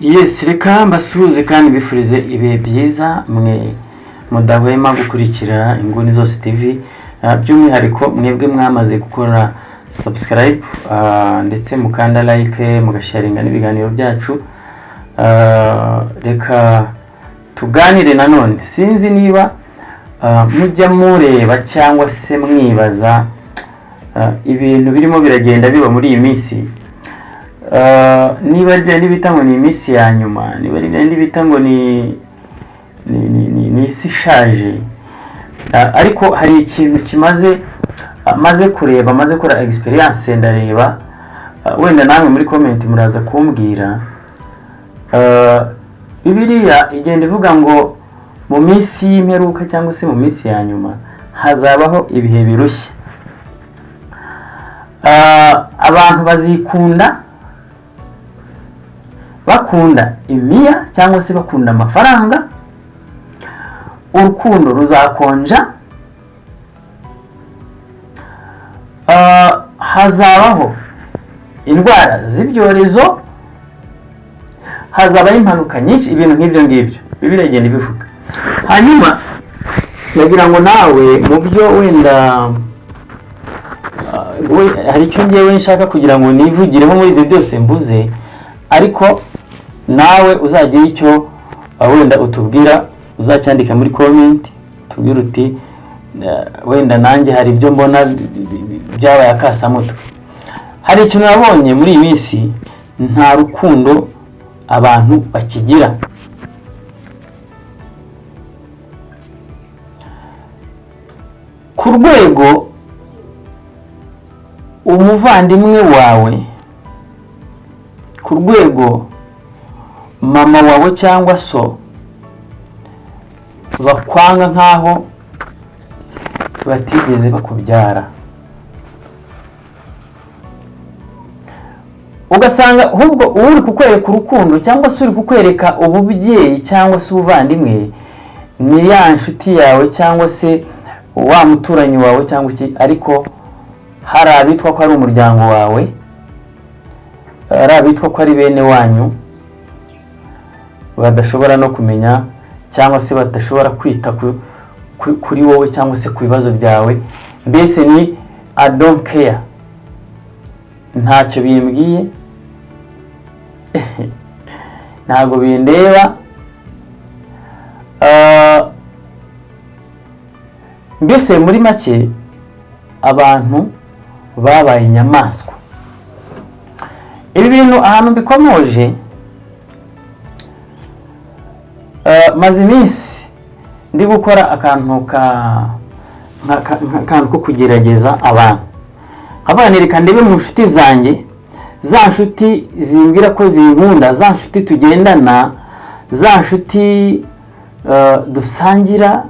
Yes, reka mbasuhuze kandi bifurize ibihe byiza mwe mudahwema gukurikira Inguni Zose TV, by'umwihariko mwebwe mwamaze gukora subscribe ndetse mukanda like mugasharinga n'ibiganiro byacu. Reka tuganire nanone, sinzi niba mujya mureba cyangwa se mwibaza ibintu birimo biragenda biba muri iyi minsi. Niba ari bita ngo ni iminsi ya nyuma, niba ari bita ngo ni isi ishaje, ariko hari ikintu maze kureba, maze gukora experience ndareba, wenda namwe muri comment muraza kumbwira. Bibiliya igenda ivuga ngo mu minsi y'imperuka cyangwa se mu minsi ya nyuma hazabaho ibihe birushya. Abantu bakunda imiya cyangwa se bakunda amafaranga, urukundo ruzakonja, hazabaho indwara z'ibyorezo, hazabaho impanuka nyinshi, ibintu nk'ibyo ngibyo Bibiliya igenda ibivuga. Hanyuma ndagira ngo nawe mu byo wenda hari icyo ngewe nshaka kugira ngo nivugireho muri ibyo byose mvuze, ariko nawe uzagira icyo wenda utubwira, uzacyandika muri comment, tubwira uti wenda nanjye hari ibyo mbona byabaye akasamutwe. Hari ikintu nabonye muri iyi minsi, nta rukundo abantu bakigira. Ku rwego umuvandimwe wawe, ku rwego mama wawe cyangwa so bakwanga nkaho batigeze bakubyara. Ugasanga ahubwo uri kukwereka urukundo cyangwa se uri kukwereka ububyeyi cyangwa se ubuvandimwe ni ya nshuti yawe cyangwa se wa muturanyi wawe cyangwa iki, ariko hari abitwa ko ari umuryango wawe, hari abitwa ko ari bene wanyu, badashobora no kumenya cyangwa se badashobora kwita kuri wowe cyangwa se ku bibazo byawe. Mbese ni I don't care, ntacyo bimbwiye, ntago bindeba. Mbese muri make abantu babaye inyamaswa. Ibi bintu ahantu bikomoje, maze iminsi ndi gukora akantu ko kugerageza abantu. Abanereka ndebe mu nshuti zanjye, za nshuti zimbwira ko zinkunda, za nshuti tugendana, za nshuti dusangira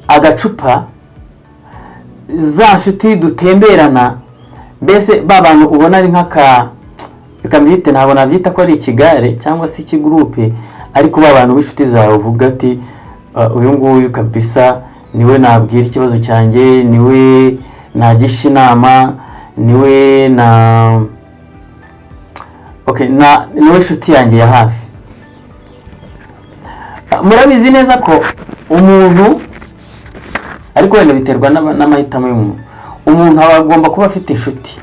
agacupa, za nshuti dutemberana. Mbese babantu ubona ari bikamwite, ntabwo nabyita ko ari ikigare cyangwa se ikigroupe, ariko babantu b'inshuti zawe uvuga ati uyu nguyu kabisa niwe nabwira ikibazo cyanjye, niwe nagisha inama, niwe niwe nshuti yanjye ya hafi. Murabizi neza ko umuntu, ariko wenda biterwa n'amahitamo y'umuntu, umuntu aba agomba kuba afite inshuti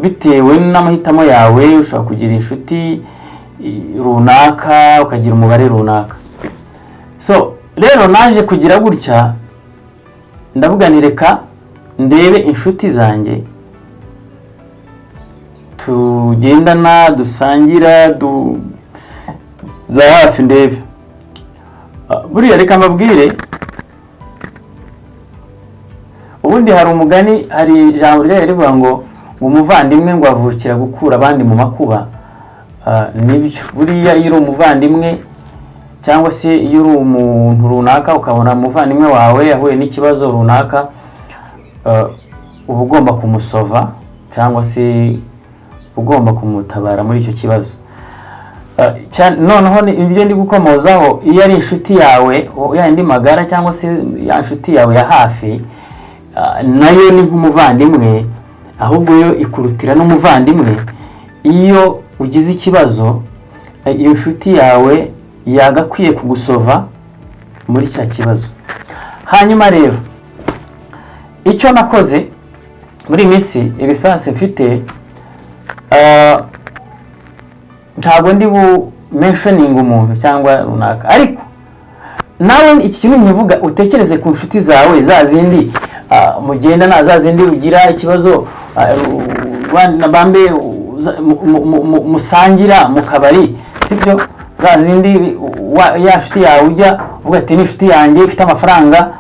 bitewe n'amahitamo yawe. Ushobora kugira inshuti runaka, ukagira umubare runaka. So rero naje kugira gutya, ndavuga ni reka ndebe inshuti zanjye tugendana, dusangira, za hafi ndebe. Buriya reka mbabwire, ubundi hari umugani, hari ijambo rivuga ngo umuvandimwe ngo avukira gukura abandi mu makuba. Nibyo, buriya iyo uri umuvandimwe cyangwa se iyo uri umuntu runaka ukabona umuvandimwe wawe yahuye n'ikibazo runaka, uba ugomba kumusova cyangwa se ugomba kumutabara muri icyo kibazo. Noneho ibyo ndi gukomozaho, iyo ari inshuti yawe yandi magara cyangwa se ya nshuti yawe ya hafi, nayo ni nk'umuvandimwe, ahubwo yo ikurutira n'umuvandimwe. Iyo ugize ikibazo, iyo nshuti yawe yagakwiye kugusova muri cya kibazo. Hanyuma rero icyo nakoze muri minsi experience mfite, ntabwo ndi bu mentioning umuntu cyangwa runaka, ariko nawe iki kintu nkivuga utekereze ku nshuti zawe za zindi mugenda na za zindi ugira ikibazo bambe musangira mu kabari, sibyo? Za zindi ya nshuti yawe ujya uvuga ati ni inshuti yanjye ifite amafaranga,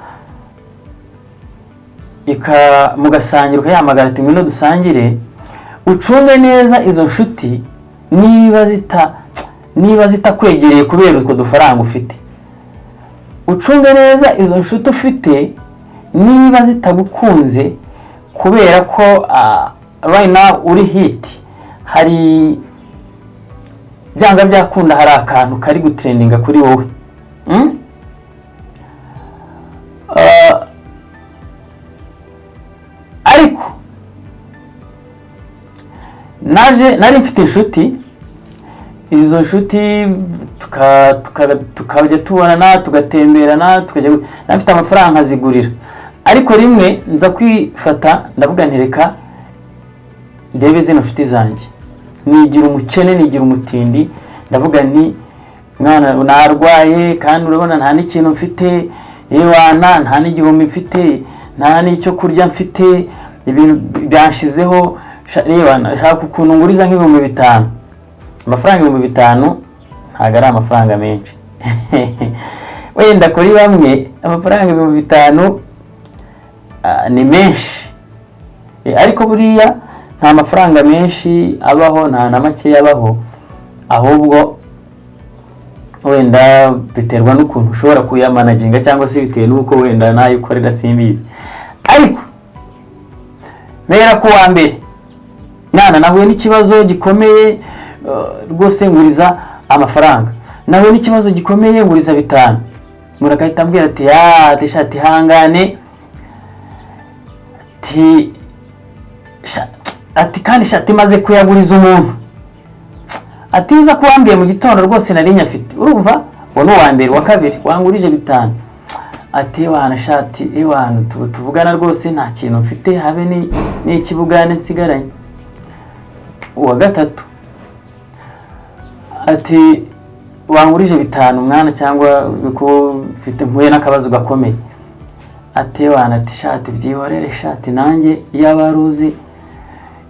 mugasangira ukayamagara ati ngwino dusangire. Ucunge neza izo nshuti niba zitakwegereye kubera utwo dufaranga ufite. Ucunge neza izo nshuti ufite niba zitagukunze kubera ko right now uri hit, hari byanga byakunda hari akantu kari gutrendinga kuri wowe. Ariko nari mfite inshuti, izo nshuti tukajya tubonana tugatemberana nafite amafaranga azigurira, ariko rimwe nza kwifata ndavuga ntereka ndebe zino nshuti zanjye, nigira umukene nigira umutindi, ndavuga nti mwana narwaye kandi urabona nta n'ikintu mfite, yewana nta n'igihumbi mfite, nta n'icyo kurya mfite, ibintu byanshizeho, yewana shaka ukuntu nguriza nk'ibihumbi 5. Amafaranga 5,000 ntabwo ari amafaranga menshi. Wenda kuri bamwe amafaranga 5,000 ni menshi, ariko buriya nta mafaranga menshi abaho, nta na make yabaho, ahubwo wenda biterwa n'ukuntu ushobora kuyamanaginga cyangwa se bitewe n'uko wenda nayo ukorera simbizi. Ariko mera ko wa mbere nahuye n'ikibazo gikomeye rwose nguriza amafaranga, nahuye n'ikibazo gikomeye nguriza 5. Murakahita ambwira ati shati hangane, ati kandi shati maze kuyaguriza umuntu, ati uza kuwambye mu gitondo rwose nari nyafite, urumva uwo wa mbere wa kabiri wangurije 5. Ati wana shati wana tuvugana rwose nta kintu mfite habe n'ikibugane nsigaranye. Uwa gatatu ati wangurije 5 mwana cyangwa ko mfite mpuye n'akabazo gakomeye. Ati wana ati shati byihorere shati, nanjye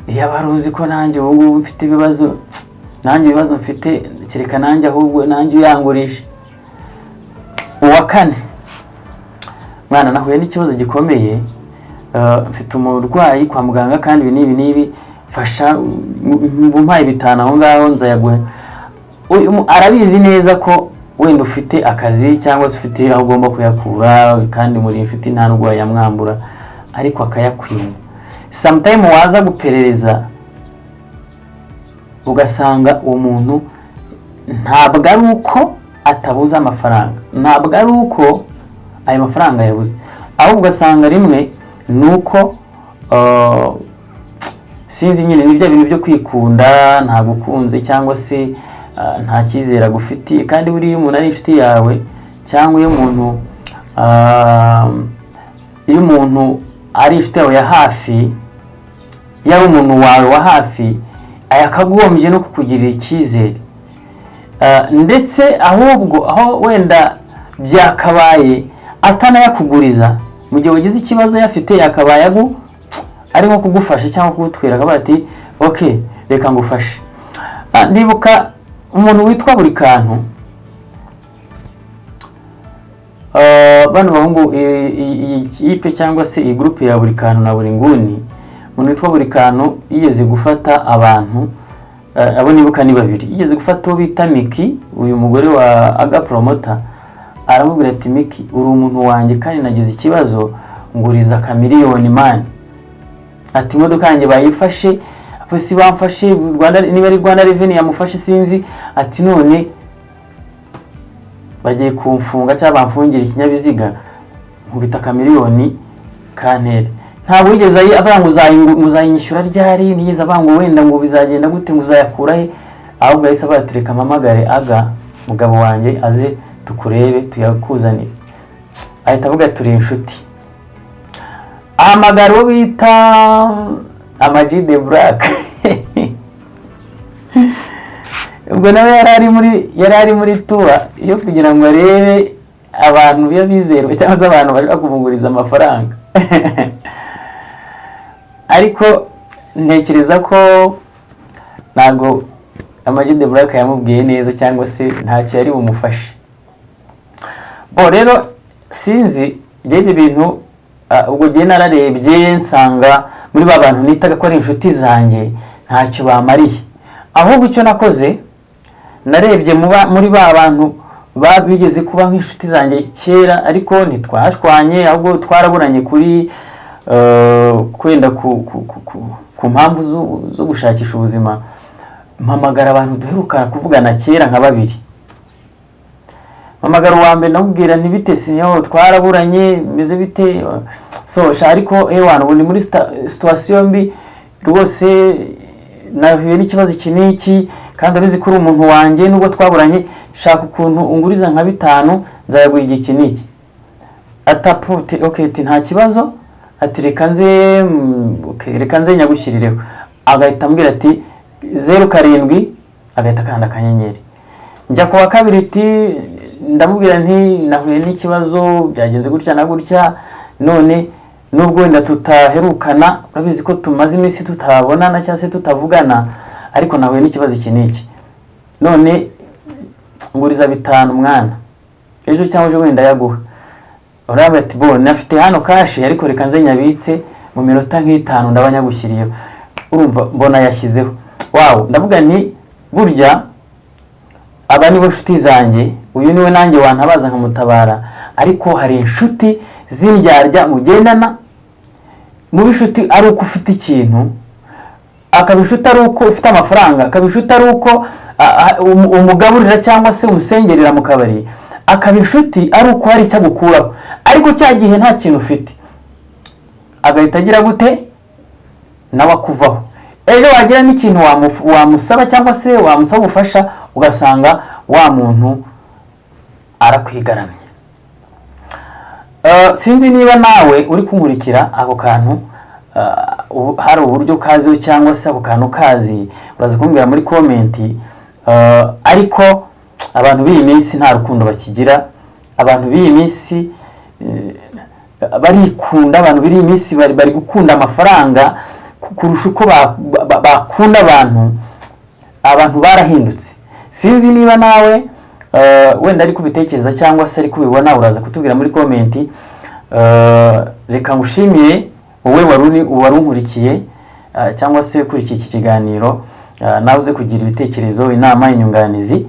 yabaruzi ko nanjye ubu mfite ibibazo, nanjye ibibazo mfite kereka nanjye ahubwo nanjye uyangurije. Uwa 4 mwana nahuye n'ikibazo gikomeye, mfite umurwayi kwa muganga kandi nibi fasha mumpaye 5 aho ngaho nzayaguhe. Arabizi neza ko wenda ufite akazi cyangwa se ufite aho ugomba kuyakura kandi muri inshuti nta nubwo yamwambura, ariko akayakwima. Sometime waza guperereza ugasanga uwo muntu ntabwo ari uko atabuza amafaranga, ntabwo ari uko ayo mafaranga yabuze, ahubwo ugasanga rimwe nuko sinzi nyine nibyo bintu byo kwikunda, nta gukunze cyangwa se nta cyizera gufitiye. Kandi buri umuntu ari inshuti yawe cyangwa iyo umuntu ari inshuti yawe ya hafi, yaba umuntu wawe wa hafi, ayakagombye no kukugirira icyizere, ndetse ahubwo aho wenda byakabaye atanayakuguriza mu gihe wagize ikibazo yafite, yakabaye ari nko kugufasha cyangwa kugutwera akavuga ati okay reka ngufashe. Ndibuka umuntu witwa Buri Kantu, bano bahungu iyipe cyangwa se iyi groupe ya Buri Kantu na Buri Nguni, umuntu witwa Buri Kantu yigeze gufata abantu, abo nibuka ni 2, yigeze gufata uwo bita Miki, uyu mugore wa Aga Promoter, aramubwira ati Miki uri umuntu wanjye kandi nagize ikibazo nguriza $1,000,000 man. Ati imodoka yanjye bayifashe, apesi bamfashe Rwanda, niba ari Rwanda Revenue yamufashe sinzi, ati none bagiye kumfunga cyangwa bamfungira ikinyabiziga nkubita $1,000,000 kantere. Ntabwo yigeze avuga ngo uzayinyishyura ryari, nigeze avuga ngo wenda ngo bizagenda gute ngo uzayakura he. ahubwo yahise abatereka mpamagare Aga mugabo wanjye aze tukurebe tuyakuzanire. Ahita avuga turi inshuti, ahamagara uwo bita Ama-G The Black. ubwo nawe yari ari muri tuwa yo kugira ngo arebe abantu bizerwa cyangwa se abantu bashaka kumuguriza amafaranga. Ariko ntekereza ko ntago Ama-G The Black yamubwiye neza cyangwa se ntacyo yari bumufashe. Bo rero sinzi ibyo bintu ubwo gihe nararebye nsanga muri ba bantu nitaga ko ari inshuti zanjye ntacyo bamariye. Ahubwo icyo nakoze narebye muri ba bantu babigeze kuba nk'inshuti zanjye kera ariko ntitwashwanye, ahubwo twaraburanye kuri kwenda ku mpamvu zo gushakisha ubuzima. Mpamagara abantu duheruka kuvugana kera nka babiri. Mpamagara uwa mbere nakubwira ntibite sinyo twaraburanye meze bite, so ariko wana ubundi muri situation mbi rwose navuye n'ikibazo iki n'iki kandi abizi ko uri umuntu wanjye nubwo twaburanye, shaka ukuntu unguriza nka 5 nzayagura iki n'iki. Atapote okay nta kibazo, ati reka nze nyagushyirireho. Agahita ambwira ati 07 agahita kanda akanyenyeri. Njya kuwa kabiri ati ndamubwira nti nahuye n'ikibazo byagenze gutya na gutya, none nubwo wenda tutaherukana urabizi ko tumaze iminsi tutabonana cyangwa se tutavugana, ariko nahuye n'ikibazo iki n'iki, none nguriza 5 mwana ejo cyangwa ejo wenda yaguha. Uraba ati bo nafite hano kashi ariko reka nze nyabitse mu minota nk'itanu ndabanyagushyiriyeho. Urumva mbona yashyizeho. Wow, ndavuga nti burya aba nibo nshuti zanjye, uyu niwe nanjye wantabaza nkamutabara. Ariko hari inshuti zindyarya mugendana, mu bishuti ari uko ufite ikintu, akabishuta ari uko ufite amafaranga, akabishuta ari uko umugaburira cyangwa se umusengerera mu kabari, akabishuti ari uko hari icyo gukuraho. Ariko cya gihe nta kintu ufite agahita agira gute nawe akuvaho. Ejo wagira n'ikintu wamusaba cyangwa se wamusaba ubufasha ugasanga wa muntu arakwigaramye. Sinzi niba nawe uri kunkurikira ako kantu hari uburyo kaziho cyangwa se ako kantu kazi, uraza kumbwira muri comment. Ariko abantu b'iyi minsi nta rukundo bakigira, abantu b'iyi minsi barikunda, abantu b'iyi minsi bari gukunda amafaranga kurusha uko bakunda abantu barahindutse. Sinzi niba nawe wenda ari kubitekereza cyangwa se ari kubibona, uraza kutubwira muri comment. Reka ngushimire wowe wari unkurikiye cyangwa se ukurikiye iki kiganiro, nawe uze kugira ibitekerezo, inama, inyunganizi.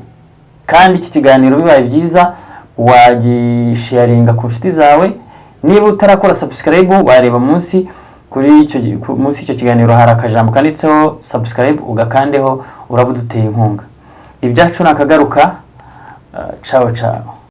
Kandi iki kiganiro bibaye byiza wagisharinga ku nshuti zawe. Niba utarakora subscribe wareba munsi munsi icyo kiganiro hari akajambo kanditseho subscribe, ugakandeho urabuduteye inkunga. Ibyacu nakagaruka. Ciao ciao.